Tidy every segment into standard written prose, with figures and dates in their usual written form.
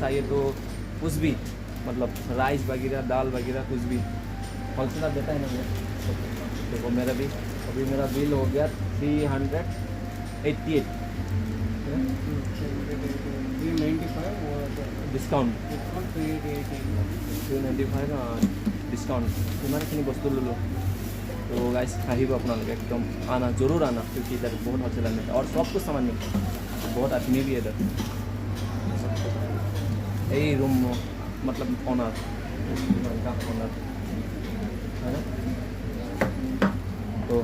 चाहिए तो कुछ भी मतलब राइस वगैरह दाल वगैरह कुछ भी होलसेलर देता है ना मुझे। देखो मेरा भी अभी मेरा बिल हो गया 388 ডিছকাউণ্ট 395 ডিছকাউণ্ট ইমানখিনি বস্তু ল'লোঁ। तो गाइस আহিব আপোনালোকে एकदम आना जरूर आना क्योंकि इधर बहुत होलसेलर मिलता है और सब कुछ सामान मिलता है, बहुत आदमी भी है इधर। यही रूम मतलब ऑनर का ऑनर है ना। तो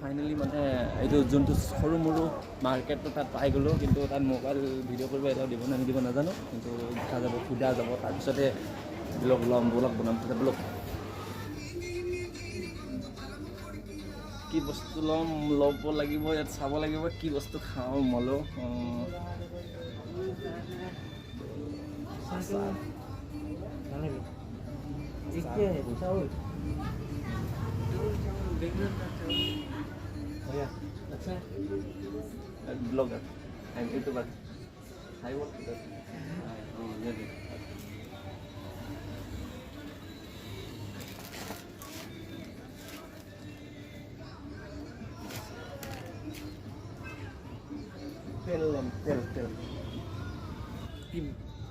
फाइनेली মানে এইটো যোনটো সৰু মৰু মাৰ্কেটটো তাত পাই গ'লোঁ, কিন্তু তাত মোবাইল ভিডিঅ' কৰিব এটাও দিব নে নিদিব নাজানো, কিন্তু দেখা যাব সোধা যাব তাৰপিছতে ব্লগ ল'ম ব্লগ বনাম তাতে ব্লগ কি বস্তু ল'ম ল'ব লাগিব, ইয়াত চাব লাগিব কি বস্তু খাওঁ মলো। अच्छा blogger and YouTuber high work तेल तेल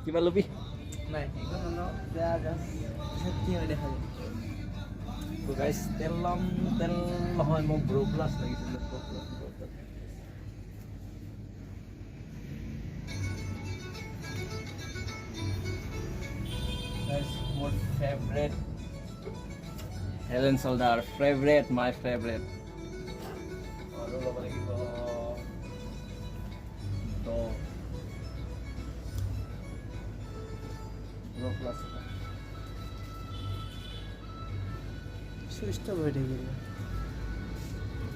কিবা ল'বি নাই দেখা যায়। তো গাইছ তেল ল'ম, তেল নহয় মোক ব্ৰ' প্লাছ লাগিছিলে। মোৰ favourite head and soldier favourite my favourite. আৰু ল'ব লাগিব ব্ৰ' প্লাছ সুইচটা হৈ থাকিব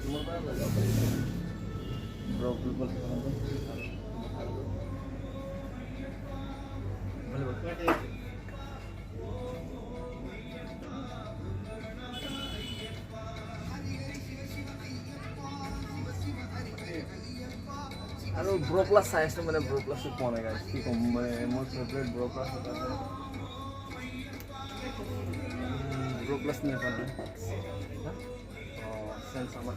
তোমাৰ পৰা লৈ যাব পাৰিব আৰু ব্ৰ' প্লাছ চাই আছোঁ মানে ব্ৰ' প্লাছটো পোৱা নাই গাইছ, কি ক'ম মানে মোৰ ফেভৰেট ব্ৰ' প্লাছ এটা আছে। ब्रो प्लस नहीं अपन सेंसमा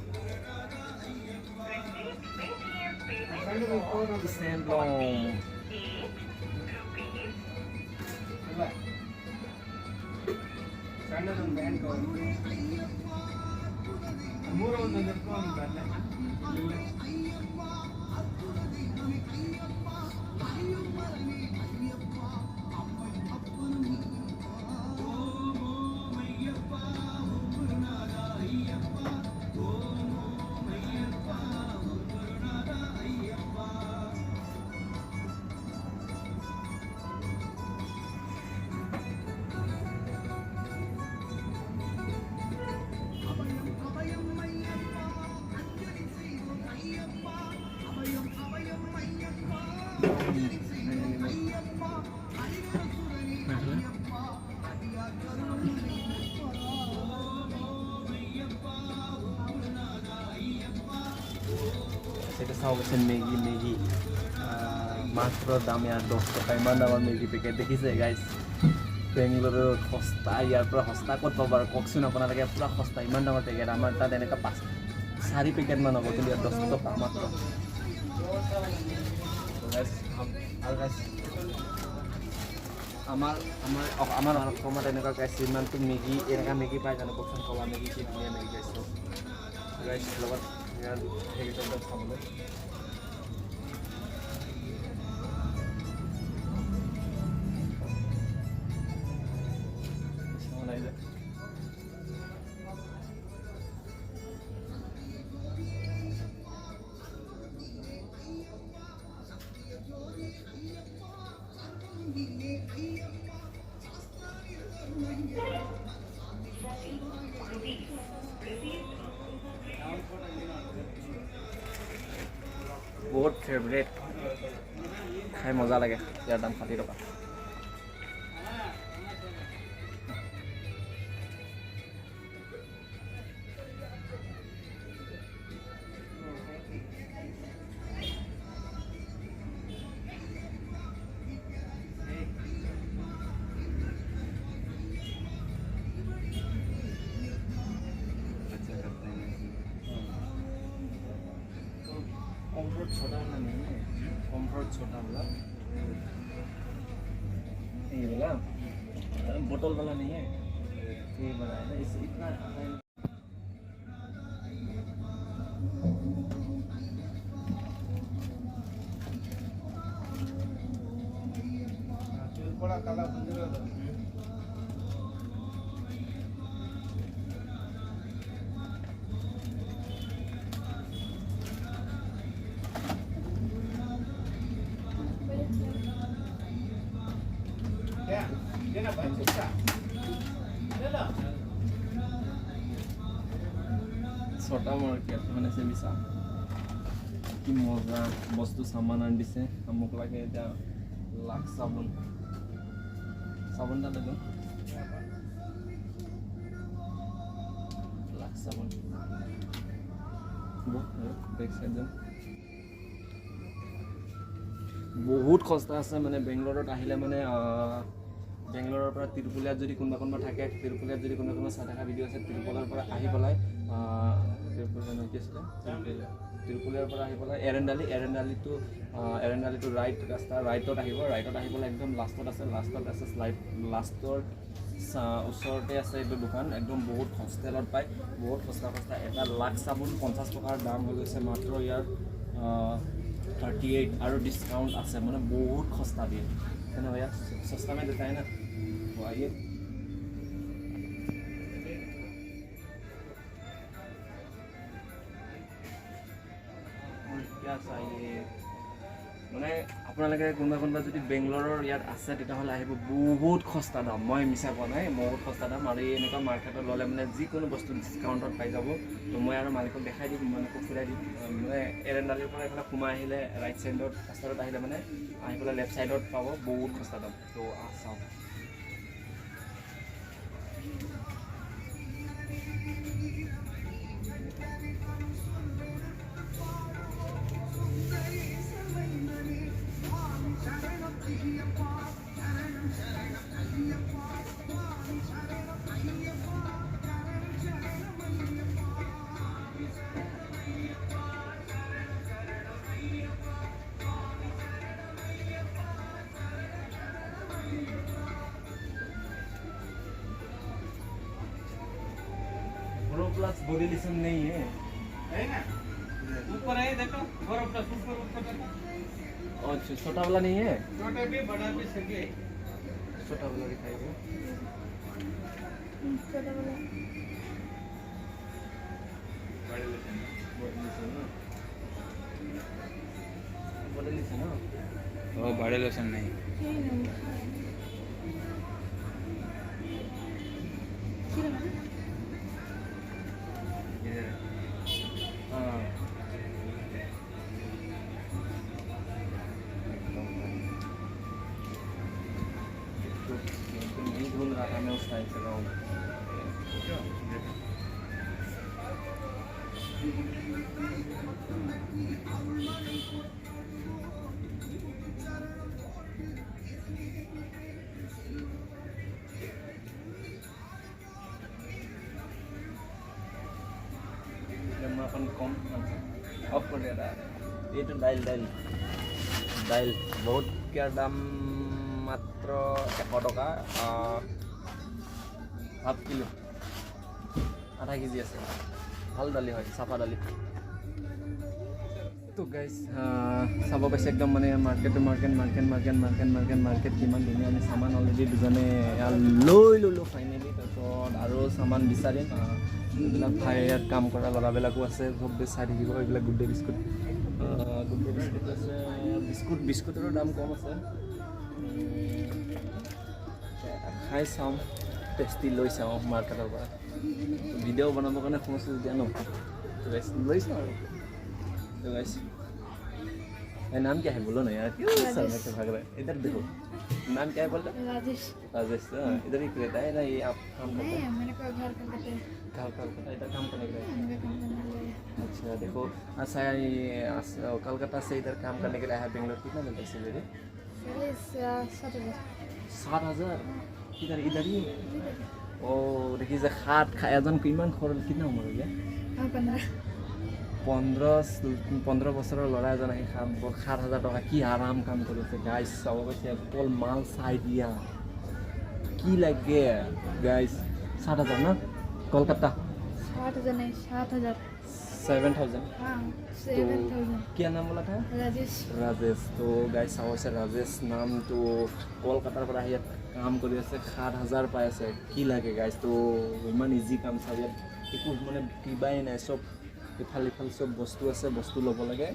এটা চাও গেছে মেগি মাত্র দাম ইয়ার 10 টাকা ইমান দামৰ মেগি পেকেট দেখিছে গাইজ। বেংগলোৰৰ সস্তা, ইয়াৰ পৰা সস্তা ক'ত পাব আৰু কওকচোন আপোনালোকে, পূৰা সস্তা ইমান দামৰ পেকেট। আমাৰ তাত এনেকুৱা 4 পেকেটমান হ'ব, কিন্তু ইয়াত 10 টকা মাত্ৰ। আৰু গাইজ আমাৰ অসমত এনেকুৱা গাইজ ইমানটো মেগি এনেকুৱা মেগি পায় জানো কওকচোন, কলা মেগি কি ধুনীয়া মেগি গাইছোঁ গাইজ লগত সেইকেইটা খাবলৈ। बहुत फेवरेट, खाई मजा लगे। यार दाम 60 टका। छोटा वाला ये वाला बोतल वाला नहीं है ये वाला है ना इस इतना बड़ा काला मंदिर है क्या देना भाई चिट्टा ले लो छोटा मार्केट মানে সেবিসা কি মজা বস্তু সামান আনি দিছে আমক লাগে এটা লাখ সাবুন সাবুনটা দেখুন লাখ সাবুন বেক সাইড বহুত সস্তা আছে মানে বেংগলৰত আহিলে মানে বেংগলৰৰ পৰা তিৰুপলিয়াত যদি কোনোবা থাকে তিৰুপলিয়াত যদি কোনোবা চাই থকা ভিডিঅ' আছে তিৰুপলিয়াৰ পৰা আহি পেলাই তিৰুপলিয়াৰ পৰা আহি পেলাই এৰেণ্ডালিটো ৰাইট ৰাস্তা ৰাইটত আহিব ৰাইটত আহি পেলাই একদম লাষ্টত আছে লাষ্টৰ ওচৰতে আছে এইটো দোকান একদম বহুত সস্তেলত পায় বহুত সস্তা এটা লাখ চাবোন 50 টকাৰ দাম হৈ গৈছে মাত্ৰ ইয়াৰ 38 और डिस्काउंट আছে মানে बहुत सस्ता দিয়ে है ना भैया सस्ता में देता है ना तो आइए क्या चाहिए মানে আপোনালোকে কোনোবা যদি বেংগলৰৰ ইয়াত আছে তেতিয়াহ'লে আহিব বহুত সস্তা দাম মই মিছা কোৱা নাই বহুত সস্তা দাম আৰু এনেকুৱা মাৰ্কেটত ল'লে মানে যিকোনো বস্তু ডিছকাউণ্টত পাই যাব তো মই আৰু মালিকক দেখাই দিম মালিকক ফুৰাই দিম মানে এৰেণ্ডালিৰ পৰা এইফালে সোমাই আহিলে ৰাইট চাইডত ৰাস্তাত আহিলে মানে আহি পেলাই লেফ্ট চাইডত পাব বহুত সস্তা দাম তো চাওক प्लस बॉडी लिसन नहीं है ना ऊपर है देखो बड़ा प्लस ऊपर देखो अच्छा छोटा वाला नहीं है छोटा भी बड़ा भी सभी छोटा वाला दिखाइए छोटा वाला बॉडी लिसन ना वो बड़े लोशन नहीं ढूंढ रहा था मैं उस साइड से गाँव मैं अपन कम ऑफ कर दे रहा है ये तो दाइल बहुत क्या दाम मात्र 100 टका हाफ किलो आधा केजी আছে ভাল দালি হয় চাফা দালি তো গাইস চাব পাইছে একদম মানে মাৰ্কেট কিমান ধুনীয়া আমি সামান অলৰেডি দুজনে লৈ ল'লোঁ ফাইনেলি তাৰপিছত আৰু সামান বিচাৰিম এইবিলাক ভাই ইয়াত কাম কৰা ল'ৰাবিলাকো আছে চব বিচাৰি থাকিব এইবিলাক গুড ডে বিস্কুট আছে বিস্কুটৰো দাম কম আছে খাই চাওঁ টেষ্টি লৈ চাওঁ মাৰ্কেটৰ পৰা ভিডিঅ' বনাবৰ কাৰণে সমস্যা যেতিয়া ন লৈ চাওঁ আৰু नाम क्या है बोलो ना यार क्यों सर में भाग रहे इधर देखो नाम क्या है बोलता राजेश इधर ही रहता है ना ये आप काम करते हैं मैंने कोई घर कलकत्ता इधर काम करने के लिए अच्छा देखो अच्छा ये कलकत्ता से इधर काम करने के लिए आया बेंगलोर कितना मिलता है सैलरी 7,000 इधर ही ओ देखिए खाट खाया जन किमान खरल कितना उम्र हो गया 15 বছৰৰ ল'ৰা এজনে 7,000 টকা কি আৰাম কাম কৰিছে গাইজ চাব গৈছে অকল মাল চাই দিয়া কি লাগে গাইজ 7,000 না কলকাতা 7,000 नहीं 7,000 7,000 हाँ तो 7,000 क्या नाम बोला था राजेश तो गाइज চাব হৈছে ৰাজেশ নামটো কলকাতাৰ পৰা ইয়াত কাম কৰি আছে 7,000 পাই আছে কি লাগে গাইজ তো ইমান ইজি কাম চাব ইয়াত একো মানে কিবাই নাই চব ইফাল চব বস্তু আছে বস্তু ল'ব লাগে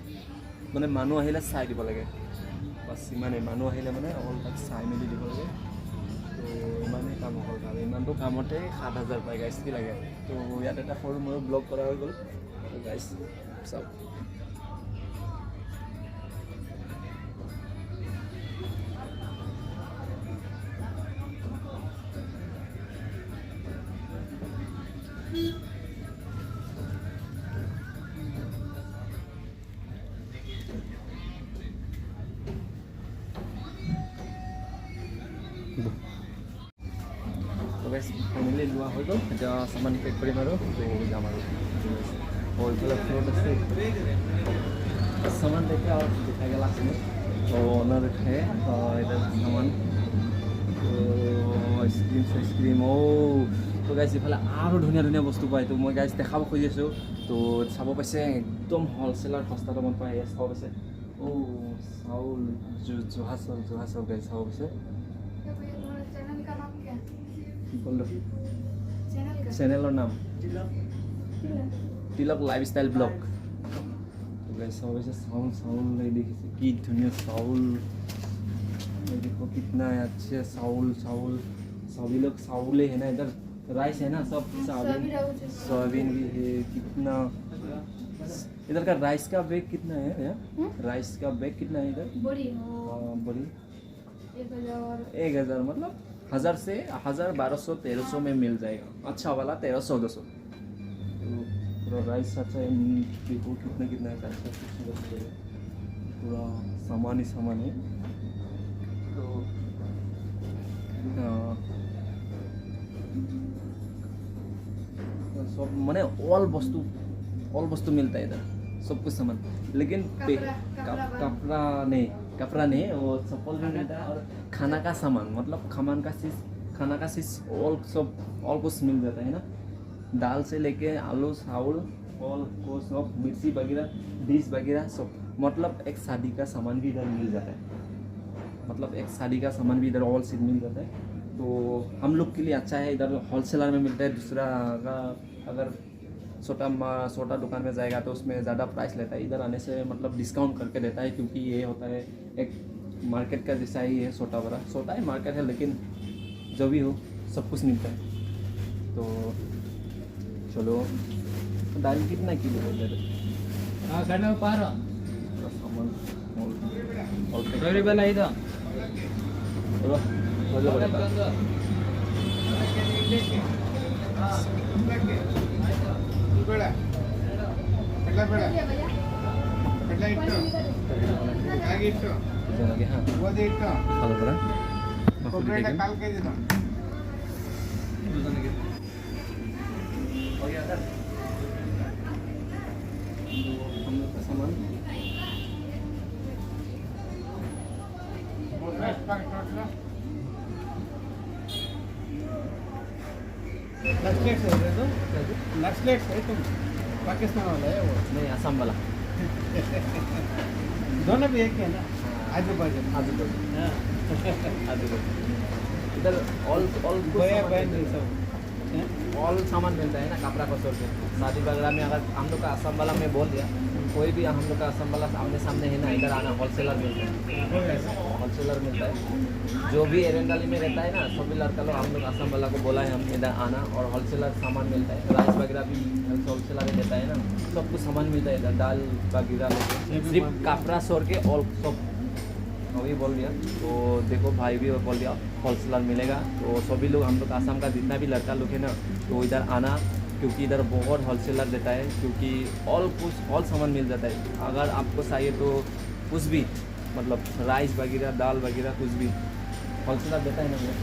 মানে মানুহ আহিলে চাই দিব লাগে বাছ ইমানেই মানুহ আহিলে মানে অকল তাক চাই মেলি দিব লাগে তো ইমানেই কাম হ'ল আৰু ইমানটো কামতে 7,000 পাই গাইজ কি লাগে তো ইয়াত এটা সৰু মৰু ব্লগ কৰা হৈ গ'ল তো গাইজ চাওক তো গাইজ ফাইনেলি লোৱা হৈ গ'ল এতিয়া সামান পেক কৰিম আৰু তো যাম আৰু এইফালে ফ্লোট আছে सामान देखे और दिखाएगा लास्ट में तो ऑनर है और इधर सामान तो आइसक्रीम ओ तो गाइज इफाले आरो धुनिया धुनिया बस्तु पाय तो मैं गाइज देखाब खुजिছোঁ तो চাব পাইছে একদম হোলসেলার সস্তা দামত পায় এস চাব পাইছে ও চাউল জহা চাউল গাইজ চাব পাইছে चैनल का नाम क्या बोल चैनल का चैनलर नाम तिलक लाइफस्टाइल ब्लॉग चाव चाउल देखिए कि धुनिया चाउल देखो कितना अच्छे चाउल सभी लोग चाउल है ना इधर राइस है ना सब सोयाबीन भी है कितना इधर का राइस का बैग कितना है राइस का बैग कितना है इधर बड़ी बड़ी 1,000 1,000 मतलब 1,000 से 1,000 1,200 1,300 में मिल जाएगा अच्छा वाला 1,300 पूरा राइस अच्छा है देखो कितना है अच्छा पूरा सामान ही सामान है तो सब माने ऑल वस्तु मिलता है इधर सब कुछ सामान लेकिन कपड़ा नहीं वो चप्पल भी मिलता है और खाना का सामान मतलब खाना का चीज़ ऑल कुछ मिल जाता है ना दाल से लेके आलू चावल फल को सब मिर्ची वगैरह डिश वगैरह सब मतलब एक शादी का सामान भी इधर मिल जाता है मतलब एक शादी का सामान भी इधर ऑल चीज मिल जाता है तो हम लोग के लिए अच्छा है इधर होलसेलर में मिलता है दूसरा का अगर छोटा दुकान में जाएगा तो उसमें ज़्यादा प्राइस लेता है इधर आने से मतलब डिस्काउंट करके देता है क्योंकि ये होता है एक मार्केट का जैसा ही है छोटा ही मार्केट है लेकिन जो भी हो सब कुछ मिलता है तो चलो दाल कितना किलो है इधर हाँ करना पारो सामान सॉरी बना इधर सामान नक्सलेट्स है तुम पाकिस्तान वाला है वो नहीं असम वाला दोनों भी एक है ना आजू बाजू इधर ऑल ऑल सामान मिलता है ना कपड़ा को छोड़ के शादी वगैरह में अगर हम लोग का असम वाला में बोल दिया कोई भी हम लोग का असम वाला आमने सामने है ना इधर आना होलसेलर मिलता है जो भी एरेंडाली में रहता है ना सभी लड़का लोग हम लोग असम वाला को बोला है हम इधर आना और होलसेलर सामान मिलता है राइस वगैरह भी होलसेलर देता है ना सब कुछ सामान मिलता है इधर दाल वगैरह सिर्फ कपड़ा छोड़ के और सब अभी बोल दिया तो देखो भाई भी बोल दिया होलसेलर मिलेगा तो सभी लोग हम लोग असम का जितना भी लड़का लोग है ना तो इधर आना क्योंकि इधर बहुत होलसेलर देता है क्योंकि ऑल सामान मिल जाता है अगर आपको चाहिए तो कुछ भी मतलब राइस वगैरह दाल वगैरह कुछ भी होलसेलर देता है ना भैया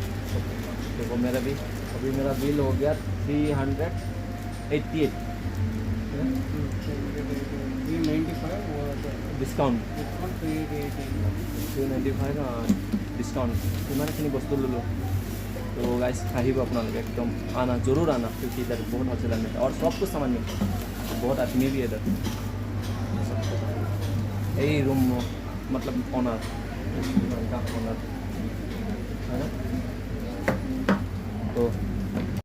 देखो मेरा बिल हो गया 388 ডিছকাউণ্ট डिस्काउंट 395 ডিছকাউণ্ট ইমানখিনি বস্তু ল'লোঁ तो गाइस আহিব আপোনালোকে एकदम आना जरूर आना क्योंकि इधर बहुत अच्छे दाम मिलता है और सब कुछ सामान मिलता है बहुत आदमी भी है इधर यही रूम मतलब ऑनर का ऑनर है ना तो